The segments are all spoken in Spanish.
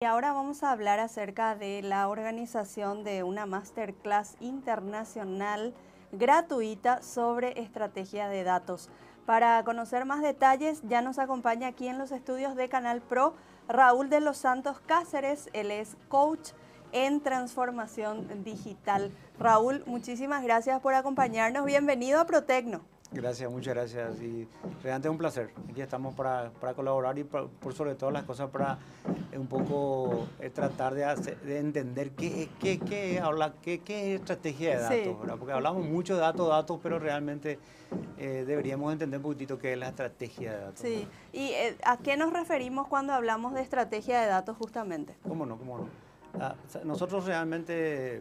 Y ahora vamos a hablar acerca de la organización de una masterclass internacional gratuita sobre estrategia de datos. Para conocer más detalles, ya nos acompaña aquí en los estudios de Canal Pro Raúl de los Santos Cáceres. Él es coach en transformación digital. Raúl, muchísimas gracias por acompañarnos. Bienvenido a Protecno. Gracias, muchas gracias y realmente es un placer. Aquí estamos para colaborar y por sobre todas las cosas para un poco tratar de entender qué es estrategia de datos, Sí. ¿verdad? Porque hablamos mucho de datos, pero realmente deberíamos entender un poquitito qué es la estrategia de datos. Sí, ¿y a qué nos referimos cuando hablamos de estrategia de datos justamente? ¿Cómo no? ¿Cómo no? Nosotros realmente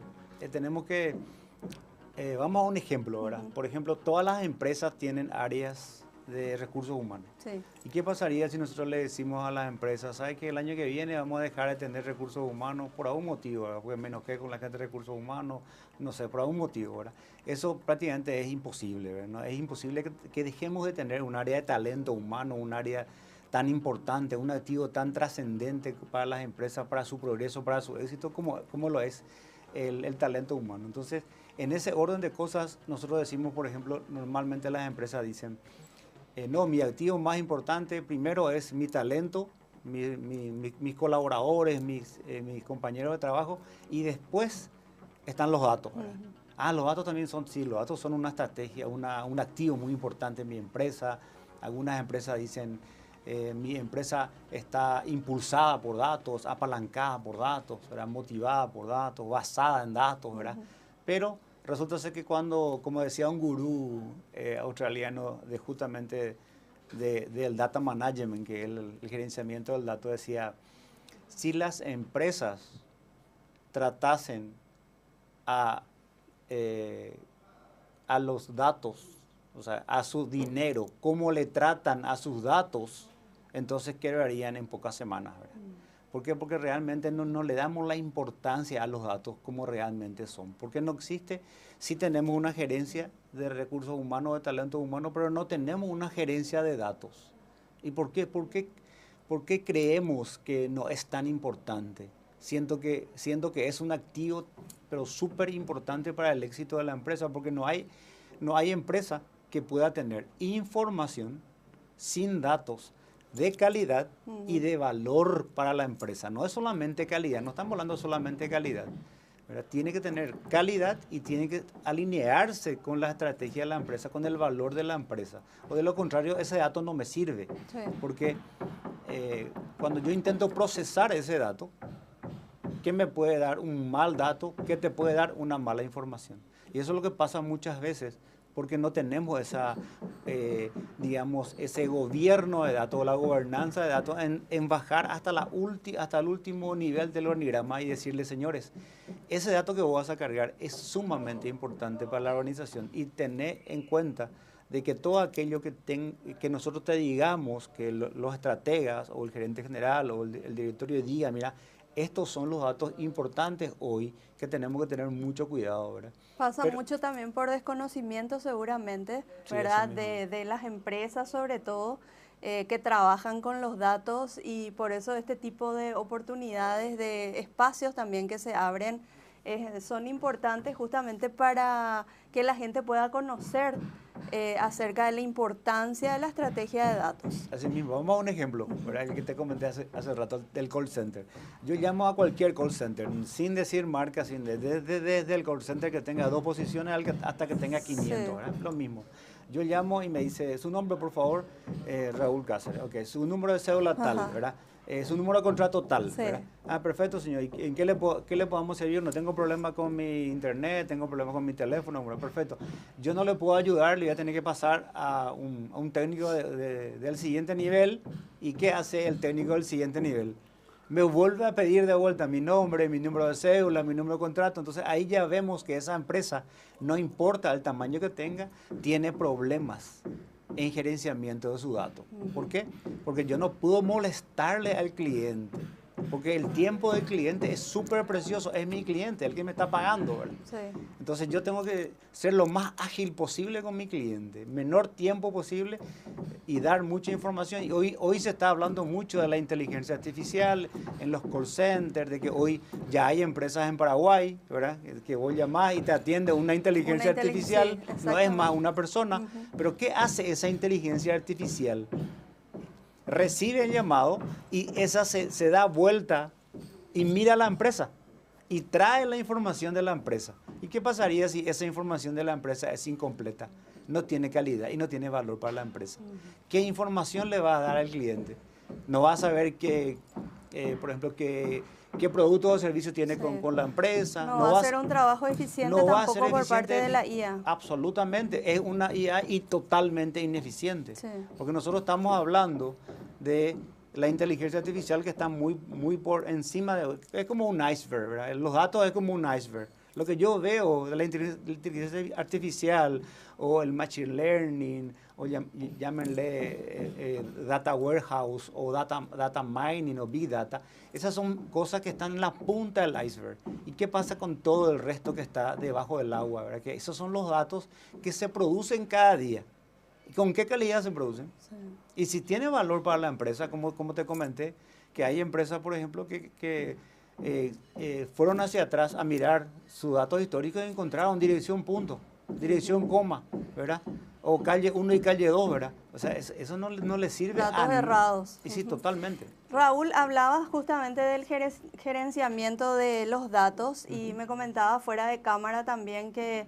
tenemos que... vamos a un ejemplo, ¿verdad? Por ejemplo, todas las empresas tienen áreas de recursos humanos. Sí. ¿Y qué pasaría si nosotros le decimos a las empresas, ¿sabes que el año que viene vamos a dejar de tener recursos humanos por algún motivo, ¿verdad? Porque me enojé con la gente de recursos humanos, no sé, por algún motivo, ¿verdad? Eso prácticamente es imposible, ¿verdad? ¿No? Es imposible que dejemos de tener un área de talento humano, un área tan importante, un activo tan trascendente para las empresas, para su progreso, para su éxito, como lo es el talento humano. Entonces, en ese orden de cosas, nosotros decimos, por ejemplo, normalmente las empresas dicen, no, mi activo más importante primero es mi talento, mis colaboradores, mis compañeros de trabajo, y después están los datos, ¿verdad? Los datos también son, sí, los datos son una estrategia, un activo muy importante en mi empresa. Algunas empresas dicen, mi empresa está impulsada por datos, apalancada por datos, ¿verdad? Motivada por datos, basada en datos, ¿verdad? Pero resulta ser que cuando, como decía un gurú australiano de justamente del data management, que es el gerenciamiento del dato, decía, si las empresas tratasen a los datos, o sea, a su dinero, como le tratan a sus datos, entonces quebrarían en pocas semanas, ¿verdad? ¿Por qué? Porque realmente no le damos la importancia a los datos como realmente son. Porque no existe, sí tenemos una gerencia de recursos humanos, de talento humano, pero no tenemos una gerencia de datos. ¿Y por qué? ¿Por qué creemos que no es tan importante? Siento que es un activo, pero súper importante para el éxito de la empresa, porque no hay empresa que pueda tener información sin datos de calidad y de valor para la empresa. No es solamente calidad, no estamos hablando solamente de calidad, ¿verdad? Tiene que tener calidad y tiene que alinearse con la estrategia de la empresa, con el valor de la empresa. O de lo contrario, ese dato no me sirve. Sí. Porque cuando yo intento procesar ese dato, ¿qué me puede dar un mal dato? ¿Qué te puede dar una mala información? Y eso es lo que pasa muchas veces, porque no tenemos digamos, ese gobierno de datos, la gobernanza de datos, en bajar hasta el último nivel del organigrama y decirle, señores, ese dato que vos vas a cargar es sumamente importante para la organización y tener en cuenta de que todo aquello que nosotros te digamos, que los estrategas o el gerente general o el directorio diga, mira, estos son los datos importantes hoy que tenemos que tener mucho cuidado, ¿verdad? Pasa mucho también por desconocimiento seguramente, Sí, ¿verdad? eso mismo. De las empresas sobre todo, que trabajan con los datos y por eso este tipo de oportunidades, de espacios también que se abren, son importantes justamente para que la gente pueda conocer acerca de la importancia de la estrategia de datos. Así mismo, vamos a un ejemplo, ¿verdad? El que te comenté hace rato, del call center. Yo llamo a cualquier call center, sin decir marca, desde el call center que tenga 2 posiciones hasta que tenga 500, Sí. ¿verdad? Lo mismo. Yo llamo y me dice, su nombre, por favor, Raúl Cáceres. Ok, su número de cédula tal, Ajá. ¿verdad? Su número de contrato tal, Sí. ¿verdad? Perfecto, señor. ¿Y en qué le podemos servir? No tengo problema con mi internet, tengo problema con mi teléfono, ¿verdad? Perfecto. Yo no le puedo ayudar, le voy a tener que pasar a un técnico del siguiente nivel. ¿Y qué hace el técnico del siguiente nivel? Me vuelve a pedir de vuelta mi nombre, mi número de cédula, mi número de contrato. Entonces ahí ya vemos que esa empresa, no importa el tamaño que tenga, tiene problemas en gerenciamiento de su dato. ¿Por qué? Porque yo no puedo molestarle al cliente. Porque el tiempo del cliente es súper precioso, es mi cliente, el que me está pagando, ¿verdad? Sí. Entonces yo tengo que ser lo más ágil posible con mi cliente, menor tiempo posible, y dar mucha información. Y hoy se está hablando mucho de la inteligencia artificial en los call centers, de que hoy ya hay empresas en Paraguay, ¿verdad? Que vos llamás y te atiende una inteligencia artificial, sí, no es más una persona. Pero ¿qué hace esa inteligencia artificial? Recibe el llamado y esa se da vuelta y mira a la empresa y trae la información de la empresa. ¿Y qué pasaría si esa información de la empresa es incompleta? No tiene calidad y no tiene valor para la empresa. ¿Qué información le va a dar al cliente? No va a saber por ejemplo, qué producto o servicio tiene con la empresa. No va a ser un trabajo eficiente tampoco por parte de la IA. Absolutamente, es una IA y totalmente ineficiente. Sí. Porque nosotros estamos hablando de la inteligencia artificial que está muy por encima es como un iceberg, ¿verdad? Los datos es como un iceberg. Lo que yo veo de la inteligencia artificial o el machine learning, o llámenle data warehouse o data mining o big data, esas son cosas que están en la punta del iceberg. ¿Y qué pasa con todo el resto que está debajo del agua, ¿verdad? Que esos son los datos que se producen cada día. ¿Y con qué calidad se producen? Sí. Y si tiene valor para la empresa, como te comenté, que hay empresas, por ejemplo, que fueron hacia atrás a mirar sus datos históricos y encontraron dirección punto, dirección coma, ¿verdad? O calle 1 y calle 2, ¿verdad? O sea, eso no le sirve a datos errados. Y sí, totalmente. Raúl, hablabas justamente del gerenciamiento de los datos y me comentaba fuera de cámara también que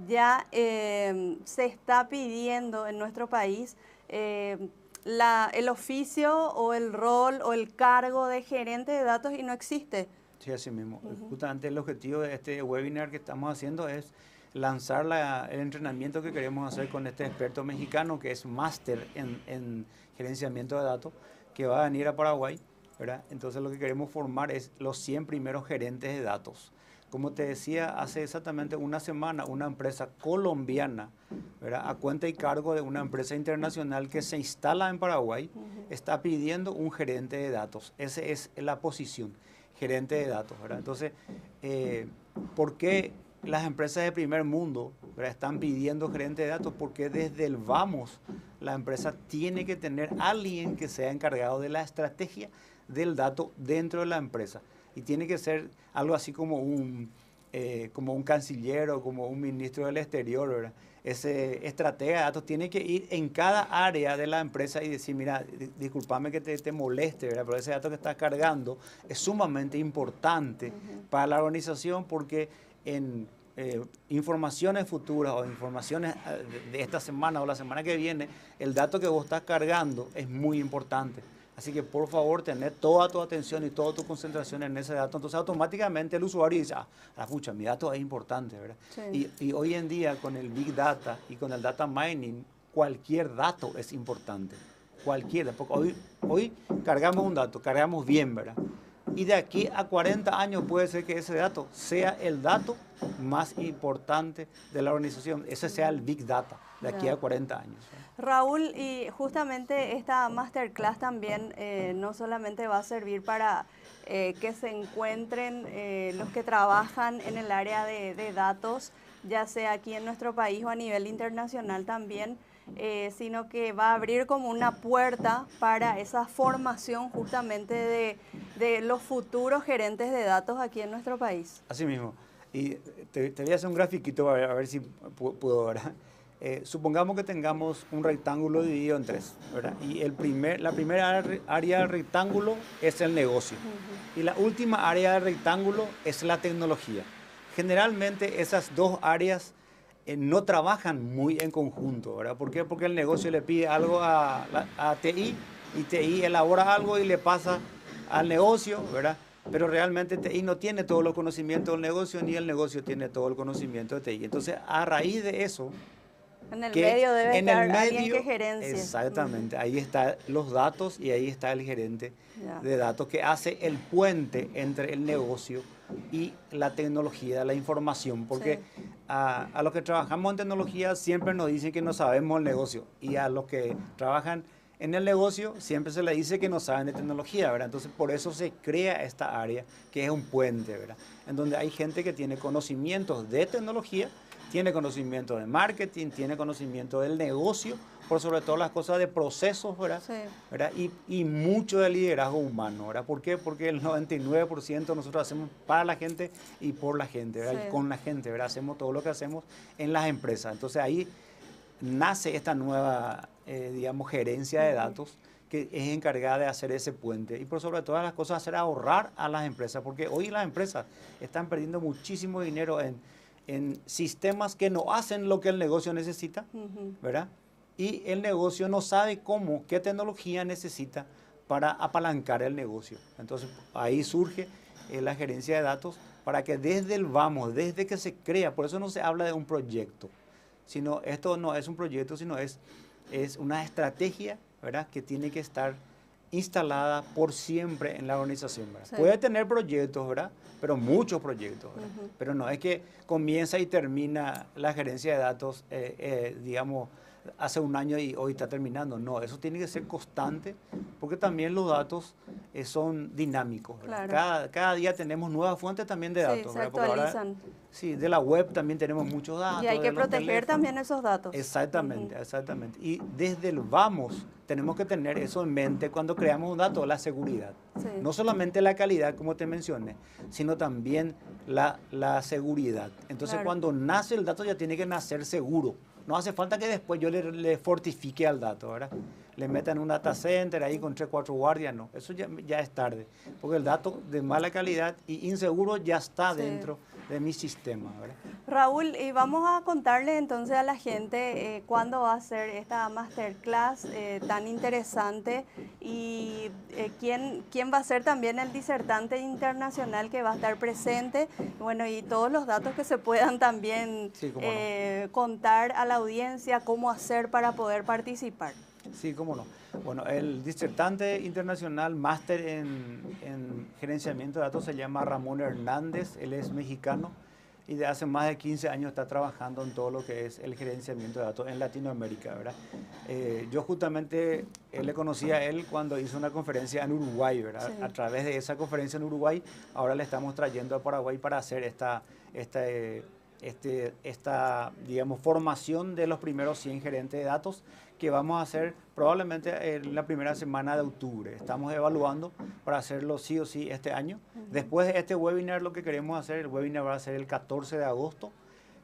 ya se está pidiendo en nuestro país el oficio o el rol o el cargo de gerente de datos y no existe. Sí, así mismo. Justamente el objetivo de este webinar que estamos haciendo es lanzar el entrenamiento que queremos hacer con este experto mexicano que es máster en gerenciamiento de datos, que va a venir a Paraguay, ¿verdad? Entonces lo que queremos formar es los 100 primeros gerentes de datos. Como te decía, hace exactamente una semana una empresa colombiana, ¿verdad?, a cuenta y cargo de una empresa internacional que se instala en Paraguay, está pidiendo un gerente de datos. Esa es la posición, gerente de datos, ¿verdad? Entonces, ¿por qué las empresas de primer mundo, ¿verdad?, están pidiendo gerente de datos? Porque desde el vamos, la empresa tiene que tener a alguien que sea encargado de la estrategia del dato dentro de la empresa. Y tiene que ser algo así como un canciller o como un ministro del exterior, ¿verdad? Ese estratega de datos tiene que ir en cada área de la empresa y decir, mira, discúlpame que te moleste, ¿verdad?, pero ese dato que estás cargando es sumamente importante para la organización porque en informaciones futuras o informaciones de esta semana o la semana que viene, el dato que vos estás cargando es muy importante. Así que por favor, tener toda tu atención y toda tu concentración en ese dato. Entonces automáticamente el usuario dice, pucha, mi dato es importante, ¿verdad? Sí. Y hoy en día con el Big Data y con el Data Mining, cualquier dato es importante. Cualquiera, porque hoy cargamos un dato, cargamos bien, ¿verdad? Y de aquí a 40 años puede ser que ese dato sea el dato más importante de la organización. Ese sea el Big Data de aquí a 40 años. Raúl, y justamente esta masterclass también no solamente va a servir para que se encuentren los que trabajan en el área de datos, ya sea aquí en nuestro país o a nivel internacional también, sino que va a abrir como una puerta para esa formación justamente de los futuros gerentes de datos aquí en nuestro país. Así mismo. Y te voy a hacer un grafiquito a ver si puedo, ¿verdad? Supongamos que tengamos un rectángulo dividido en tres, ¿verdad? Y la primera área del rectángulo es el negocio. Y la última área del rectángulo es la tecnología. Generalmente esas dos áreas no trabajan muy en conjunto, ¿verdad? ¿Por qué? Porque el negocio le pide algo a TI y TI elabora algo y le pasa al negocio, ¿verdad? Pero realmente TI no tiene todos los conocimientos del negocio ni el negocio tiene todo el conocimiento de TI. Entonces, a raíz de eso, en el medio debe estar alguien que gerencie. Exactamente, ahí están los datos y ahí está el gerente de datos que hace el puente entre el negocio y la tecnología, la información, porque a los que trabajamos en tecnología siempre nos dicen que no sabemos el negocio y a los que trabajan en el negocio siempre se les dice que no saben de tecnología, ¿verdad? Entonces por eso se crea esta área que es un puente, ¿verdad? En donde hay gente que tiene conocimientos de tecnología tiene conocimiento de marketing, tiene conocimiento del negocio, por sobre todo las cosas de procesos, ¿verdad? Sí. ¿Verdad? Y mucho de liderazgo humano, ¿verdad? ¿Por qué? Porque el 99% nosotros hacemos para la gente y por la gente, ¿verdad? Sí. Y con la gente, ¿verdad? Hacemos todo lo que hacemos en las empresas. Entonces ahí nace esta nueva, digamos, gerencia de datos que es encargada de hacer ese puente y por sobre todas las cosas hacer ahorrar a las empresas, porque hoy las empresas están perdiendo muchísimo dinero en sistemas que no hacen lo que el negocio necesita, ¿verdad? Y el negocio no sabe cómo, qué tecnología necesita para apalancar el negocio. Entonces ahí surge la gerencia de datos para que desde el vamos, desde que se crea, por eso no se habla de un proyecto, sino esto no es un proyecto, sino es una estrategia, ¿verdad? Que tiene que estar instalada por siempre en la organización, ¿verdad? Sí. Puede tener proyectos, ¿verdad? Pero muchos proyectos, ¿verdad? Pero no es que comienza y termina la gerencia de datos, digamos, hace un año y hoy está terminando. No, eso tiene que ser constante porque también los datos son dinámicos, ¿verdad? Claro. Cada día tenemos nuevas fuentes también de datos, se ¿verdad? Porque ahora, actualizan. sí, de la web también tenemos muchos datos. Y hay que de los proteger teléfonos. también esos datos. Exactamente, exactamente. Y desde el vamos tenemos que tener eso en mente cuando creamos un dato, la seguridad. Sí. No solamente la calidad, como te mencioné, sino también la seguridad. Entonces, Claro. cuando nace el dato ya tiene que nacer seguro. No hace falta que después yo le fortifique al dato, ¿verdad? Le metan un data center ahí con 3, 4 guardias, no. Eso ya es tarde. Porque el dato de mala calidad y inseguro ya está Sí. dentro de mi sistema, ¿verdad? Raúl, y vamos a contarle entonces a la gente cuándo va a ser esta masterclass tan interesante y quién va a ser también el disertante internacional que va a estar presente, bueno, y todos los datos que se puedan también Sí, cómo no. contar a la audiencia, cómo hacer para poder participar. Sí, cómo no. Bueno, el disertante internacional máster en gerenciamiento de datos se llama Ramón Hernández, él es mexicano y de hace más de 15 años está trabajando en todo lo que es el gerenciamiento de datos en Latinoamérica, ¿verdad? Yo justamente le conocí a él cuando hizo una conferencia en Uruguay, ¿verdad? Sí. A través de esa conferencia en Uruguay, ahora le estamos trayendo a Paraguay para hacer esta digamos, formación de los primeros 100 gerentes de datos que vamos a hacer probablemente en la primera semana de octubre. Estamos evaluando para hacerlo sí o sí este año. Después de este webinar, lo que queremos hacer, el webinar va a ser el 14 de agosto.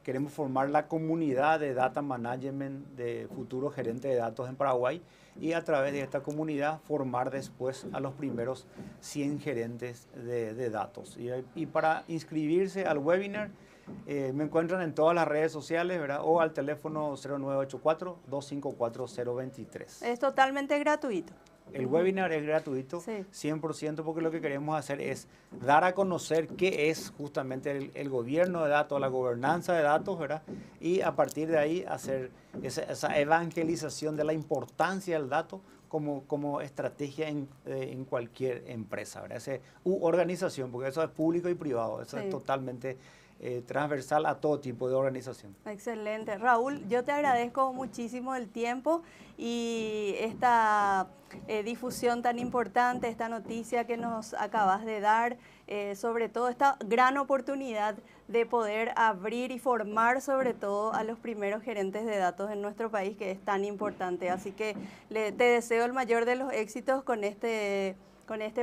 Queremos formar la comunidad de Data Management de futuros gerentes de datos en Paraguay y a través de esta comunidad formar después a los primeros 100 gerentes de datos. Y para inscribirse al webinar, me encuentran en todas las redes sociales, ¿verdad? O al teléfono 0984-254-023. Es totalmente gratuito. El webinar es gratuito, Sí. 100%, porque lo que queremos hacer es dar a conocer qué es justamente el gobierno de datos, la gobernanza de datos, ¿verdad? Y a partir de ahí hacer esa evangelización de la importancia del dato como estrategia en cualquier empresa, ¿verdad? U organización, porque eso es público y privado, eso Sí. es totalmente transversal a todo tipo de organización. Excelente. Raúl, yo te agradezco muchísimo el tiempo y esta difusión tan importante, esta noticia que nos acabas de dar, sobre todo esta gran oportunidad de poder abrir y formar sobre todo a los primeros gerentes de datos en nuestro país, que es tan importante. Así que te deseo el mayor de los éxitos con este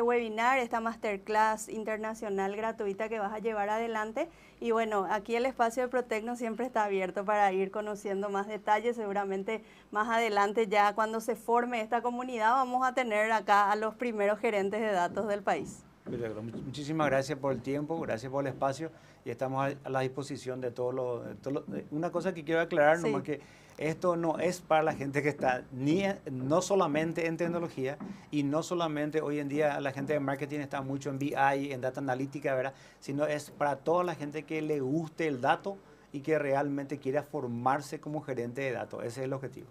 webinar, esta masterclass internacional gratuita que vas a llevar adelante. Y bueno, aquí el espacio de Protecno siempre está abierto para ir conociendo más detalles. Seguramente más adelante, ya cuando se forme esta comunidad, vamos a tener acá a los primeros gerentes de datos del país. Perfecto. Muchísimas gracias por el tiempo, gracias por el espacio y estamos a la disposición de todo una cosa que quiero aclarar, Sí. nomás que esto no es para la gente que está no solamente en tecnología y no solamente hoy en día la gente de marketing está mucho en BI, en data analítica, ¿verdad? Sino es para toda la gente que le guste el dato y que realmente quiera formarse como gerente de datos. Ese es el objetivo.